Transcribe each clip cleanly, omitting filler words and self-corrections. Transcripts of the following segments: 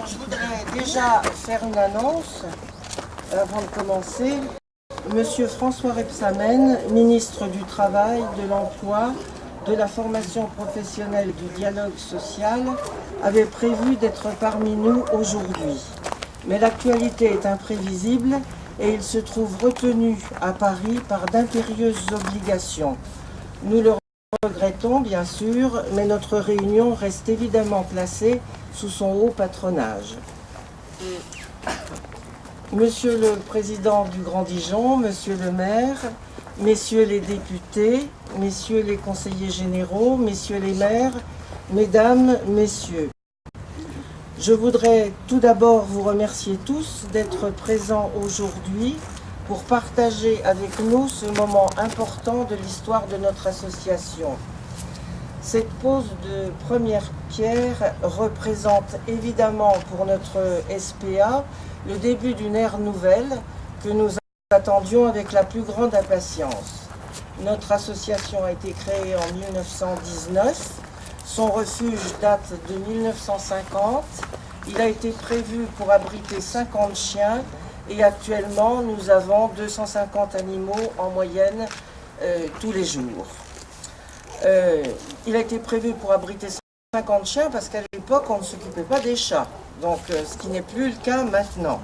je voudrais déjà faire une annonce avant de commencer. Monsieur François Rebsamen, ministre du Travail, de l'Emploi, de la formation professionnelle, du dialogue social, avait prévu d'être parmi nous aujourd'hui. Mais l'actualité est imprévisible et il se trouve retenu à Paris par d'impérieuses obligations. Nous le regrettons bien sûr, mais notre réunion reste évidemment placée sous son haut patronage. Monsieur le Président du Grand Dijon, Monsieur le maire, Messieurs les députés, Messieurs les conseillers généraux, Messieurs les maires, Mesdames, Messieurs. Je voudrais tout d'abord vous remercier tous d'être présents aujourd'hui pour partager avec nous ce moment important de l'histoire de notre association. Cette pose de première pierre représente évidemment pour notre SPA le début d'une ère nouvelle que nous attendions avec la plus grande impatience. Notre association a été créée en 1919, son refuge date de 1950, il a été prévu pour abriter 50 chiens et actuellement nous avons 250 animaux en moyenne tous les jours. Il a été prévu pour abriter 50 chiens parce qu'à l'époque on ne s'occupait pas des chats, donc ce qui n'est plus le cas maintenant.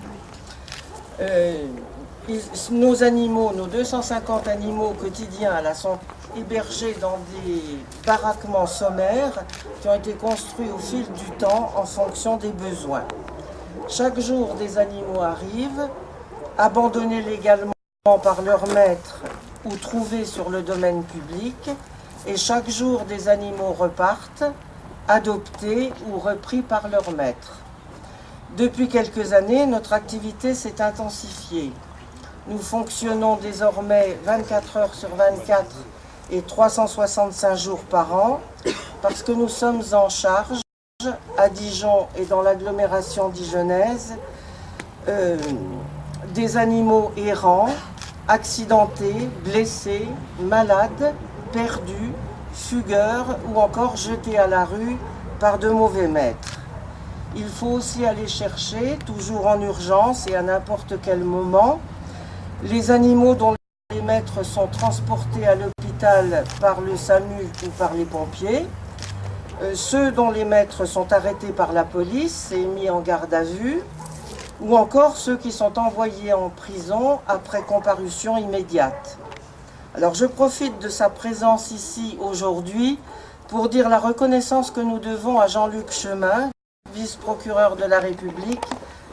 Nos animaux, nos 250 animaux quotidiens là, sont hébergés dans des baraquements sommaires qui ont été construits au fil du temps en fonction des besoins. Chaque jour des animaux arrivent, abandonnés légalement par leur maître ou trouvés sur le domaine public, et chaque jour des animaux repartent, adoptés ou repris par leur maître. Depuis quelques années, notre activité s'est intensifiée. Nous fonctionnons désormais 24 heures sur 24 et 365 jours par an parce que nous sommes en charge à Dijon et dans l'agglomération dijonnaise des animaux errants, accidentés, blessés, malades, perdus, fugueurs ou encore jetés à la rue par de mauvais maîtres. Il faut aussi aller chercher, toujours en urgence et à n'importe quel moment, les animaux dont les maîtres sont transportés à l'hôpital par le SAMU ou par les pompiers, ceux dont les maîtres sont arrêtés par la police et mis en garde à vue, ou encore ceux qui sont envoyés en prison après comparution immédiate. Alors je profite de sa présence ici aujourd'hui pour dire la reconnaissance que nous devons à Jean-Luc Chemin, vice-procureur de la République,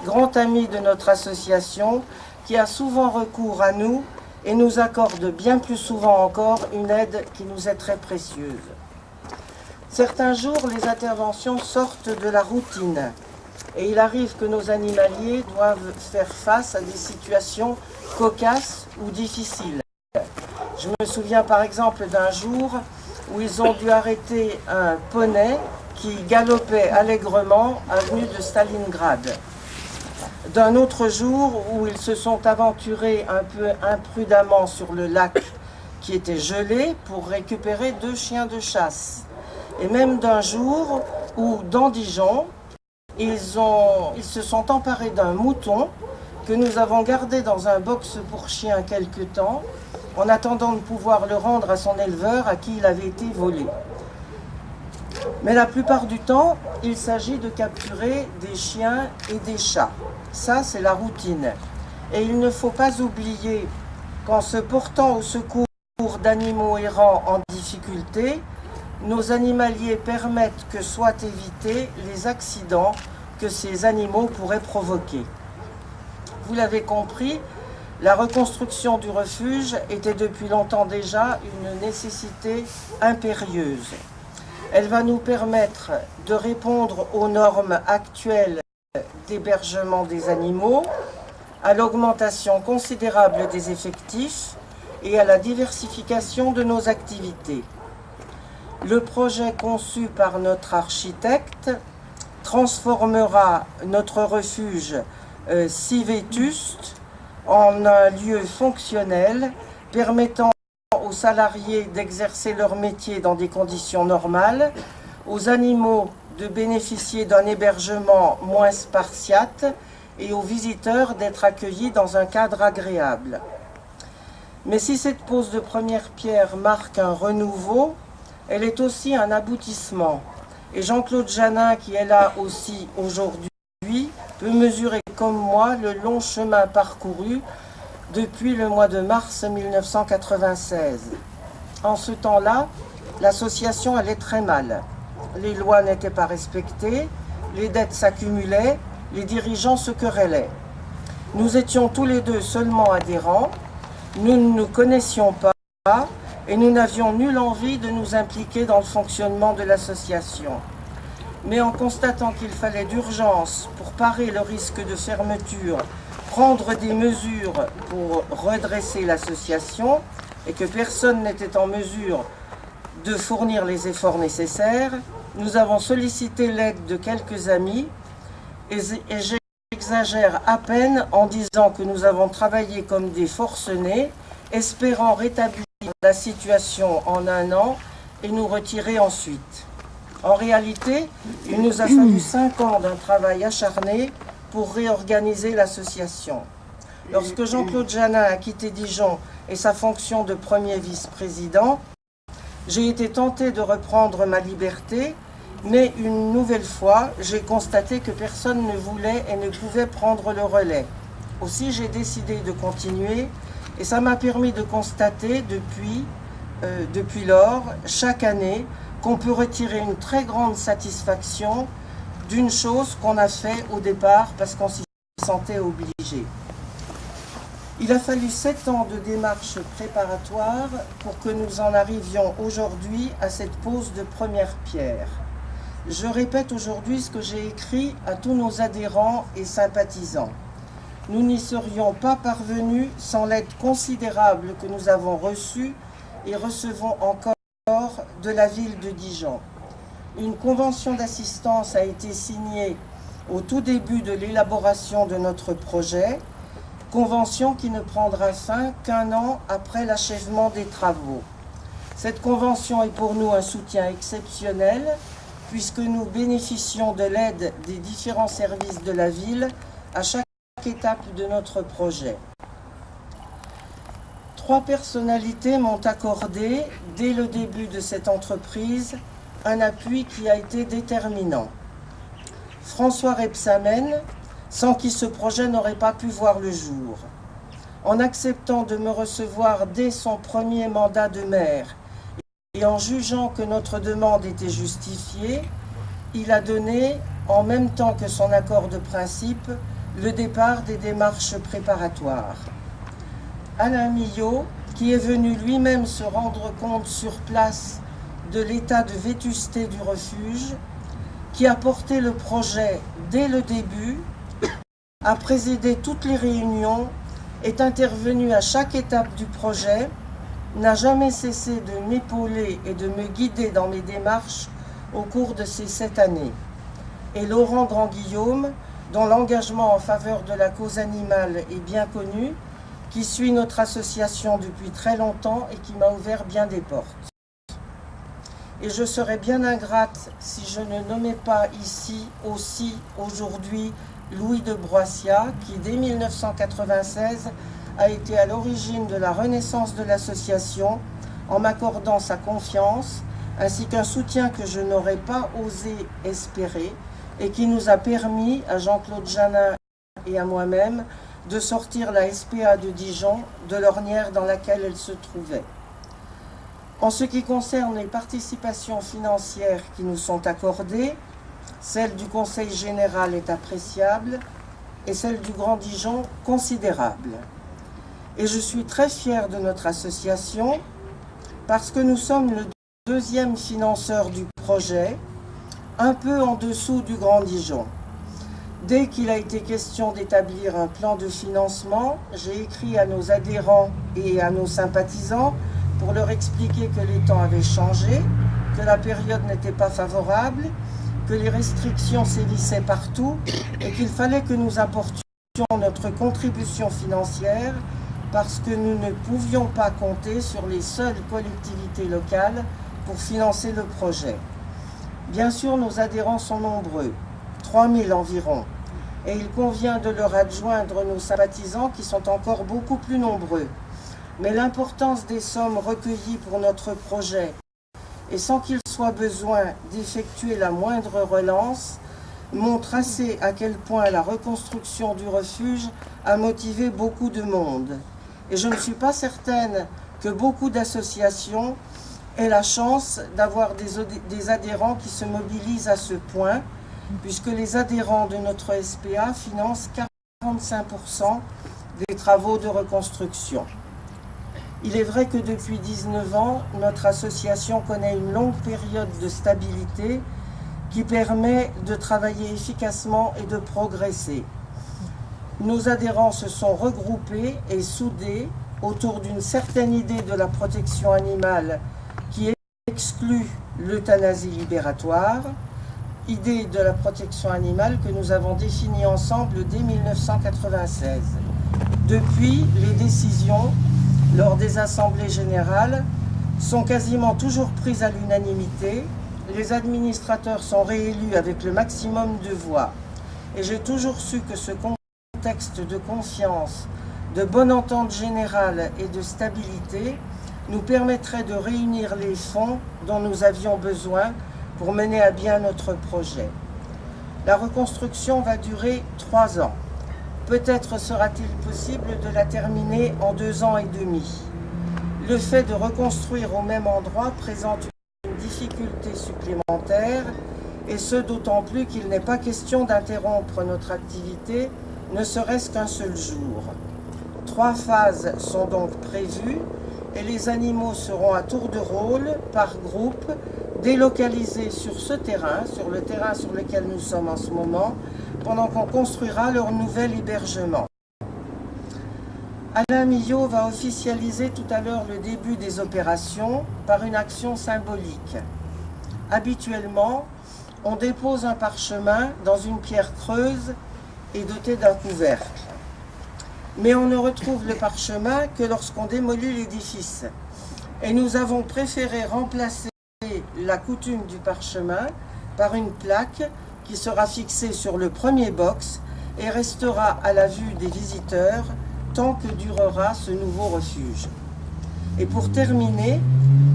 grand ami de notre association, qui a souvent recours à nous et nous accorde bien plus souvent encore une aide qui nous est très précieuse. Certains jours, les interventions sortent de la routine et il arrive que nos animaliers doivent faire face à des situations cocasses ou difficiles. Je me souviens par exemple d'un jour où ils ont dû arrêter un poney qui galopait allègrement avenue de Stalingrad. D'un autre jour où ils se sont aventurés un peu imprudemment sur le lac qui était gelé pour récupérer 2 chiens de chasse. Et même d'un jour où, dans Dijon, ils se sont emparés d'un mouton que nous avons gardé dans un box pour chiens quelque temps, en attendant de pouvoir le rendre à son éleveur à qui il avait été volé. Mais la plupart du temps, il s'agit de capturer des chiens et des chats. Ça, c'est la routine. Et il ne faut pas oublier qu'en se portant au secours d'animaux errants en difficulté, nos animaliers permettent que soient évités les accidents que ces animaux pourraient provoquer. Vous l'avez compris, la reconstruction du refuge était depuis longtemps déjà une nécessité impérieuse. Elle va nous permettre de répondre aux normes actuelles d'hébergement des animaux, à l'augmentation considérable des effectifs et à la diversification de nos activités. Le projet conçu par notre architecte transformera notre refuge si vétuste en un lieu fonctionnel permettant aux salariés d'exercer leur métier dans des conditions normales, aux animaux de bénéficier d'un hébergement moins spartiate et aux visiteurs d'être accueillis dans un cadre agréable. Mais si cette pose de première pierre marque un renouveau, elle est aussi un aboutissement. Et Jean-Claude Janin, qui est là aussi aujourd'hui, peut mesurer comme moi le long chemin parcouru depuis le mois de mars 1996. En ce temps-là, l'association allait très mal. Les lois n'étaient pas respectées, les dettes s'accumulaient, les dirigeants se querellaient. Nous étions tous les deux seulement adhérents, nous ne nous connaissions pas et nous n'avions nulle envie de nous impliquer dans le fonctionnement de l'association. Mais en constatant qu'il fallait d'urgence pour parer le risque de fermeture, prendre des mesures pour redresser l'association et que personne n'était en mesure de fournir les efforts nécessaires, nous avons sollicité l'aide de quelques amis et j'exagère à peine en disant que nous avons travaillé comme des forcenés, espérant rétablir la situation en un an et nous retirer ensuite. En réalité, il nous a fallu 5 ans d'un travail acharné pour réorganiser l'association. Lorsque Jean-Claude Janin a quitté Dijon et sa fonction de premier vice-président, j'ai été tenté de reprendre ma liberté, mais une nouvelle fois, j'ai constaté que personne ne voulait et ne pouvait prendre le relais. Aussi, j'ai décidé de continuer et ça m'a permis de constater depuis lors, chaque année, qu'on peut retirer une très grande satisfaction d'une chose qu'on a fait au départ parce qu'on s'y sentait obligé. Il a fallu 7 ans de démarches préparatoires pour que nous en arrivions aujourd'hui à cette pose de première pierre. Je répète aujourd'hui ce que j'ai écrit à tous nos adhérents et sympathisants. Nous n'y serions pas parvenus sans l'aide considérable que nous avons reçue et recevons encore de la ville de Dijon. Une convention d'assistance a été signée au tout début de l'élaboration de notre projet, convention qui ne prendra fin qu'1 an après l'achèvement des travaux. Cette convention est pour nous un soutien exceptionnel puisque nous bénéficions de l'aide des différents services de la ville à chaque étape de notre projet. 3 personnalités m'ont accordé, dès le début de cette entreprise, un appui qui a été déterminant. François Rebsamen, sans qui ce projet n'aurait pas pu voir le jour. En acceptant de me recevoir dès son premier mandat de maire et en jugeant que notre demande était justifiée, il a donné, en même temps que son accord de principe, le départ des démarches préparatoires. Alain Millot, qui est venu lui-même se rendre compte sur place de l'état de vétusté du refuge, qui a porté le projet dès le début, a présidé toutes les réunions, est intervenu à chaque étape du projet, n'a jamais cessé de m'épauler et de me guider dans mes démarches au cours de ces 7 années. Et Laurent Grand-Guillaume, dont l'engagement en faveur de la cause animale est bien connu, qui suit notre association depuis très longtemps et qui m'a ouvert bien des portes. Et je serais bien ingrate si je ne nommais pas ici aussi aujourd'hui Louis de Broissia, qui dès 1996 a été à l'origine de la renaissance de l'association en m'accordant sa confiance ainsi qu'un soutien que je n'aurais pas osé espérer et qui nous a permis, à Jean-Claude Janin et à moi-même, de sortir la SPA de Dijon de l'ornière dans laquelle elle se trouvait. En ce qui concerne les participations financières qui nous sont accordées, celle du Conseil général est appréciable et celle du Grand Dijon considérable. Et je suis très fière de notre association parce que nous sommes le 2e financeur du projet, un peu en dessous du Grand Dijon. Dès qu'il a été question d'établir un plan de financement, j'ai écrit à nos adhérents et à nos sympathisants pour leur expliquer que les temps avaient changé, que la période n'était pas favorable, que les restrictions sévissaient partout et qu'il fallait que nous apportions notre contribution financière parce que nous ne pouvions pas compter sur les seules collectivités locales pour financer le projet. Bien sûr, nos adhérents sont nombreux, 3000 environ, et il convient de leur adjoindre nos sympathisants qui sont encore beaucoup plus nombreux. Mais l'importance des sommes recueillies pour notre projet, et sans qu'il soit besoin d'effectuer la moindre relance, montre assez à quel point la reconstruction du refuge a motivé beaucoup de monde. Et je ne suis pas certaine que beaucoup d'associations aient la chance d'avoir des adhérents qui se mobilisent à ce point, puisque les adhérents de notre SPA financent 45% des travaux de reconstruction. Il est vrai que depuis 19 ans, notre association connaît une longue période de stabilité qui permet de travailler efficacement et de progresser. Nos adhérents se sont regroupés et soudés autour d'une certaine idée de la protection animale qui exclut l'euthanasie libératoire, idée de la protection animale que nous avons définie ensemble dès 1996. Depuis, les décisions, lors des assemblées générales, sont quasiment toujours prises à l'unanimité. Les administrateurs sont réélus avec le maximum de voix. Et j'ai toujours su que ce contexte de confiance, de bonne entente générale et de stabilité nous permettrait de réunir les fonds dont nous avions besoin pour mener à bien notre projet. La reconstruction va durer 3 ans. Peut-être sera-t-il possible de la terminer en 2 ans et demi. Le fait de reconstruire au même endroit présente une difficulté supplémentaire, et ce d'autant plus qu'il n'est pas question d'interrompre notre activité, ne serait-ce qu'un seul jour. 3 phases sont donc prévues, et les animaux seront à tour de rôle, par groupe, délocalisés sur ce terrain, sur le terrain sur lequel nous sommes en ce moment, pendant qu'on construira leur nouvel hébergement. Alain Millot va officialiser tout à l'heure le début des opérations par une action symbolique. Habituellement, on dépose un parchemin dans une pierre creuse et doté d'un couvercle. Mais on ne retrouve le parchemin que lorsqu'on démolit l'édifice. Et nous avons préféré remplacer la coutume du parchemin par une plaque qui sera fixée sur le premier box et restera à la vue des visiteurs tant que durera ce nouveau refuge. Et pour terminer,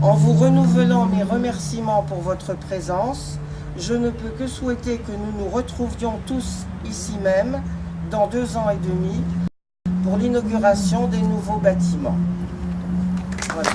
en vous renouvelant mes remerciements pour votre présence, je ne peux que souhaiter que nous nous retrouvions tous ici même dans 2 ans et demi pour l'inauguration des nouveaux bâtiments. Voilà.